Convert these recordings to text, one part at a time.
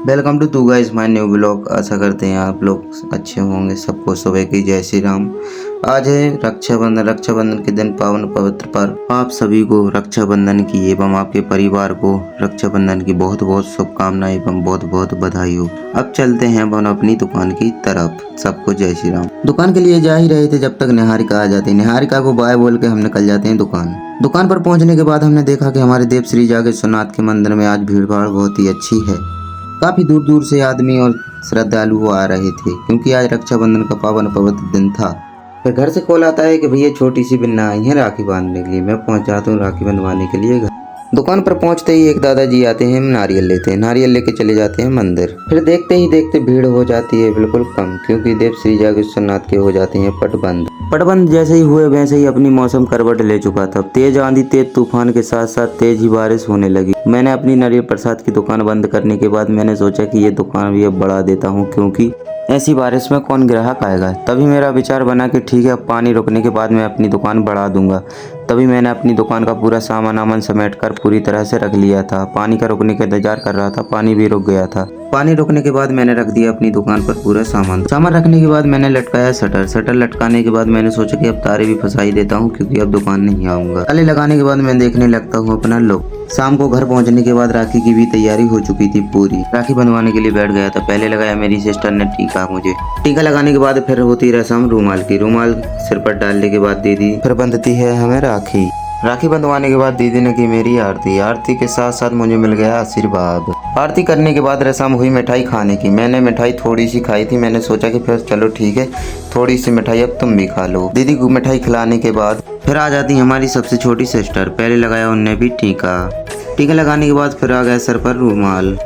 Welcome to guys my new blog. आशा करते हैं आप लोग अच्छे होंगे। सबको सुबह की जय श्री राम। आज है रक्षाबंधन। रक्षाबंधन के दिन पावन पवित्र पर आप सभी को रक्षाबंधन की एवं आपके परिवार को रक्षाबंधन की बहुत बहुत शुभकामनाएं एवं बहुत बहुत बधाई हो। अब चलते हैं अपन अपनी दुकान की तरफ। सबको जय श्री राम। दुकान के लिए जा ही रहे थे जब तक निहारिका आ जाती। निहारिका को बाय बोल के हम निकल जाते हैं दुकान पर पहुंचने के बाद हमने देखा कि हमारे देव श्री जागेश्वरनाथ के मंदिर में आज भीड़ भाड़ बहुत ही अच्छी है। काफी दूर दूर से आदमी और श्रद्धालु आ रहे थे क्योंकि आज रक्षाबंधन का पावन पवित्र दिन था। फिर घर से कॉल आता है कि भैया छोटी सी बिन्ना आई है राखी बांधने के लिए। मैं पहुंच जाता हूँ राखी बंधवाने के लिए। दुकान पर पहुंचते ही एक दादाजी आते हैं, नारियल लेते हैं। नारियल लेके चले जाते हैं मंदिर। फिर देखते ही देखते भीड़ हो जाती है बिल्कुल कम, क्योंकि देव श्री जागेश्वरनाथ के हो जाते हैं पटबंद जैसे ही हुए वैसे ही अपनी मौसम करवट ले चुका था। तेज आंधी तेज तूफान के साथ साथ तेज ही बारिश होने लगी। मैंने अपनी नारियल प्रसाद की दुकान बंद करने के बाद मैंने सोचा कि ये दुकान भी अब बढ़ा देता हूँ, क्योंकि ऐसी बारिश में कौन ग्राहक आएगा। तभी मेरा विचार बना कि ठीक है, अब पानी रुकने के बाद मैं अपनी दुकान बढ़ा दूंगा। तभी मैंने अपनी दुकान का पूरा सामान समेट कर पूरी तरह से रख लिया था। पानी का रुकने का इंतजार कर रहा था, पानी भी रुक गया था। पानी रुकने के बाद मैंने रख दिया अपनी दुकान पर पूरा सामान रखने के बाद मैंने लटकाया शटर लटकाने के बाद मैंने सोचा कि अब तारे भी फंसाई देता हूँ, क्योंकि अब दुकान नहीं आऊंगा। ताले लगाने के बाद मैं देखने लगता हूँ अपना लुक। शाम को घर पहुंचने के बाद राखी की भी तैयारी हो चुकी थी पूरी। राखी बंधवाने के लिए बैठ गया था। पहले लगाया मेरी सिस्टर ने टीका। मुझे टीका लगाने के बाद फिर होती रस्म रूमाल की। रूमाल सिर पर डालने के बाद दीदी फिर बंधती है हमें राखी बंधवाने के बाद दीदी ने की मेरी आरती। आरती के साथ साथ मुझे मिल गया आशीर्वाद। आरती करने के बाद रस्म हुई मिठाई खाने की। मैंने मिठाई थोड़ी सी खाई थी। मैंने सोचा कि फिर चलो ठीक है, थोड़ी सी मिठाई अब तुम भी खा लो। दीदी को मिठाई खिलाने के बाद फिर आ जाती हमारी सबसे छोटी सिस्टर। पहले लगाया उनने भी टीका लगाने के बाद फिर आ गया सर पर रूमाल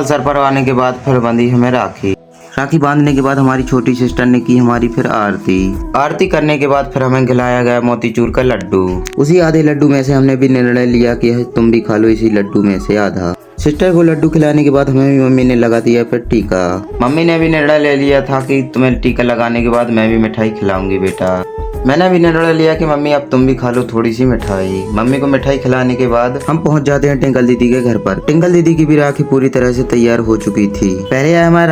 सर पर आने के बाद फिर बंधी हमें राखी बांधने के बाद हमारी छोटी सिस्टर ने की हमारी फिर आरती करने के बाद फिर हमें खिलाया गया मोतीचूर का लड्डू। उसी आधे लड्डू में से हमने भी निर्णय लिया कि तुम भी खा लो इसी लड्डू में से आधा। सिस्टर को लड्डू खिलाने के बाद हमें भी मम्मी ने लगा दिया फिर टीका। मम्मी ने भी निर्णय ले लिया था कि तुम्हें टीका लगाने के बाद मैं भी मिठाई खिलाऊंगी बेटा। मैंने भी निर्णय लिया कि मम्मी अब तुम भी खा लो थोड़ी सी मिठाई। मम्मी को मिठाई खिलाने के बाद हम पहुंच जाते हैं टिंकल दीदी के घर पर। टिंकल दीदी की भी राखी पूरी तरह से तैयार हो चुकी थी। पहले आया हमारे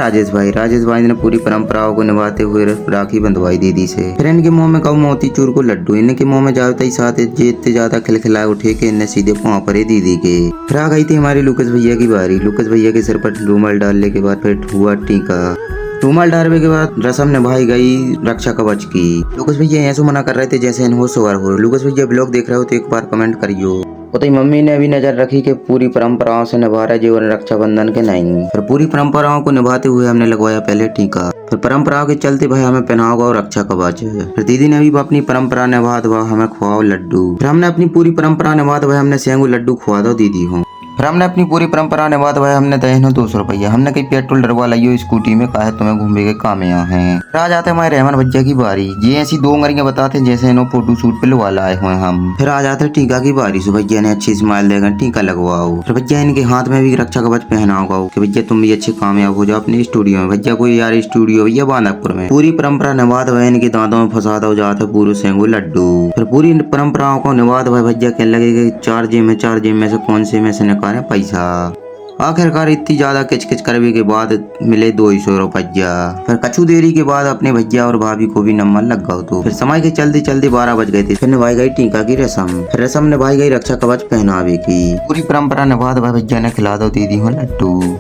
राजेश भाई ने पूरी परंपराओं को निभाते हुए राखी बंधवाई दीदी से। फिर इनके मुंह में कहूँ मोतीचूर को लड्डू। इनके मुंह में जाते ही साथ इतने ज्यादा खिलखिलाए उठे के इन्हें सीधे पाँव पर दीदी के। फिर आ गई थी हमारी लुकेश भैया की बारी। लुकेश भैया के सिर पर रूमाल डालने के बाद फिर हुआ टीका। रूमाल डालने के बाद रस्म निभाई गई रक्षा कवच की। लुकेश भैया ऐसे मना कर रहे थे जैसे इनको सवार हो। लुकेश भैया ब्लॉग देख रहे हो तो एक बार कमेंट करियो। तो मम्मी ने भी नजर रखी कि पूरी परंपराओं से निभा रहे जीवन रक्षाबंधन के नहीं। फिर पूरी परंपराओं को निभाते हुए हमने लगवाया पहले टीका। फिर परंपराओं के चलते भाई हमें पहनाओगा और रक्षा कवच। फिर दीदी ने भी अपनी परंपरा निभा दो, हमें खुआओ लड्डू। फिर हमने अपनी पूरी परंपरा निभा दो, हमने सेंगू लड्डू खुआ दो दीदी हो। फिर हमने अपनी पूरी परंपरा निभा दो, हमने दे 200 रुपया। हमने कहीं पेट्रोल डरवा लियो स्कूटी में, कहा तुम्हें घूमे के काम यहाँ है। फिर आ जाते हमारे रहमान भैया की बारी। ये ऐसी दो उंगलियां बताते जैसे इन्हों फोटो शूट पे लगा लाए हुए हम। फिर आ जाते टीका की बारी। सो भैया ने अच्छी स्माइल देगा टीका लगवाओ। फिर भैया इनके हाथ में भी रक्षा कवच पहनाओ कि भैया तुम भी अच्छे कामयाब हो जाओ अपने स्टूडियो में। भैया कोई यार स्टूडियो भैया बांधकपुर में। पूरी परंपरा निभा दो, इनके दांतों में फंसा दो जाते पूरे सेंगू लड्डू। फिर पूरी परंपराओं को निभा दो भैया कहने लगे चार जेब में से कौन से में से निकाले पैसा। आखिरकार इतनी ज्यादा किचकिच करने के बाद मिले 200 रुपया। फिर कछु देरी के बाद अपने भैया और भाभी को भी नंबर लग गया। तो फिर समय के चलते 12 बज गए थे। फिर निभाई गई टीका की रस्म निभाई गई रक्षा कवच पहनावे की। पूरी परंपरा निभा दो भैया ने खिला दो दीदी हो लड्डू।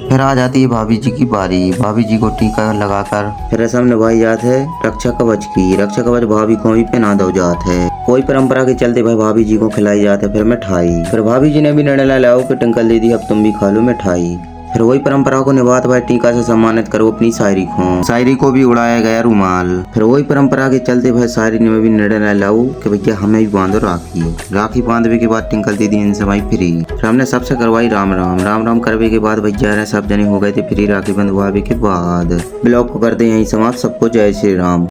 फिर आ जाती है भाभी जी की बारी। भाभी जी को टीका लगाकर फिर रस्म निभाई जात है रक्षा कवच की। रक्षा कवच भाभी को भी पहना दो जात है। कोई परंपरा के चलते भाई भाभी जी को खिलाई जाते है फिर मिठाई। फिर भाभी जी ने भी निर्णय लाओ कि टिंकल दीदी अब तुम भी खा लो मिठाई। फिर वही परंपरा को निभाते भाई टीका से सम्मानित करो अपनी शायरी को भी उड़ाया गया रूमाल। फिर वही परंपरा के चलते भाई शायरी ने भी निर्णय लाओ कि भैया हमें भी बांधो राखी बांधने के बाद टिंकल दीदी इनसे भाई फ्री। फिर हमने सबसे करवाई राम राम करने के बाद भैया सब जने हो गए थे फ्री राखी बंधवावे के बाद। ब्लॉग को करते यहीं समाप्त। सबको जय श्री राम।